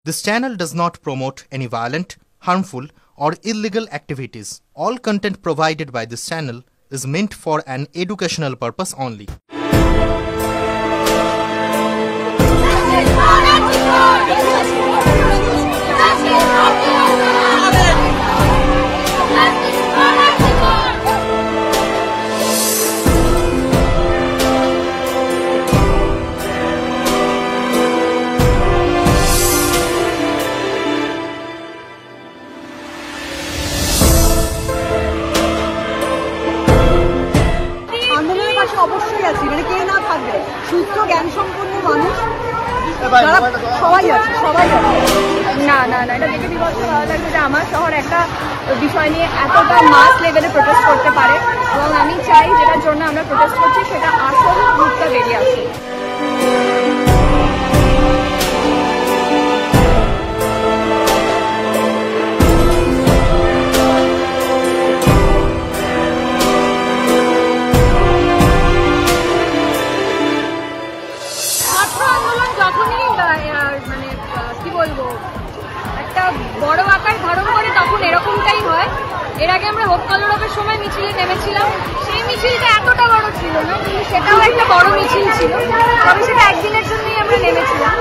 This channel does not promote any violent, harmful, or illegal activities. All content provided by this channel is meant for an educational purpose only. অবশ্যই আছে, মানে কে না থাকবে, সুস্থ জ্ঞান সম্পন্ন মানুষ সবাই আছে, সবাই আছে। না না না, এটা দেখে বিভৎস ভালো লাগছে যে আমার শহর একটা বিষয় নিয়ে এতটা মাস লেভেলে প্রোটেস্ট করতে পারে, এবং আমি চাই যেটার জন্য আমরা প্রোটেস্ট করছি সেটা আসল রূপটা বেরিয়ে আসে। মানে কি বলবো, একটা বড় আকার ধারণ করে তখন এরকমটাই হয়। এর আগে আমরা হোক কলরবের সময় মিছিলে নেমেছিলাম, সেই মিছিলটা এতটা বড় ছিল না, কিন্তু সেটাও একটা বড় মিছিল ছিল, তবে সেটা একদিনের জন্যই আমরা নেমেছিলাম।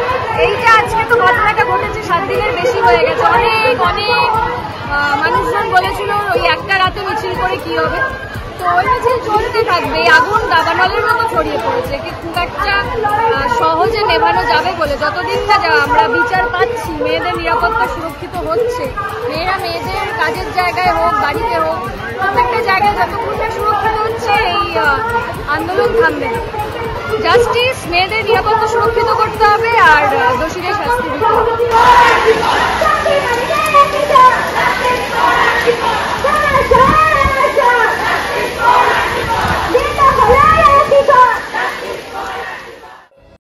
এইটা আজকে তো ঘটনাটা ঘটেছে 7 দিনের বেশি হয়ে গেছে। অনেক অনেক মানুষজন বলেছিল ওই একটা রাতে মিছিল করে কি হবে, তো ওই মিছিল চলতে থাকবে। আগুন দাবানলের মতো ছড়িয়ে পড়েছে, কি খুব একটা সহজে নেভানো যাবে বলে যতদিন না আমরা বিচার পাচ্ছি, মেয়েদের নিরাপত্তা সুরক্ষিত হচ্ছে, মেয়েরা মেয়েদের কাজের জায়গায় হোক, বাড়িতে হোক, প্রত্যেকটা জায়গায় যতক্ষণ না সুরক্ষিত হচ্ছে এই আন্দোলন থামবে না। জাস্টিস, মেয়েদের নিরাপত্তা সুরক্ষিত করতে হবে আর দোষীদের শাস্তি দিতে হবে।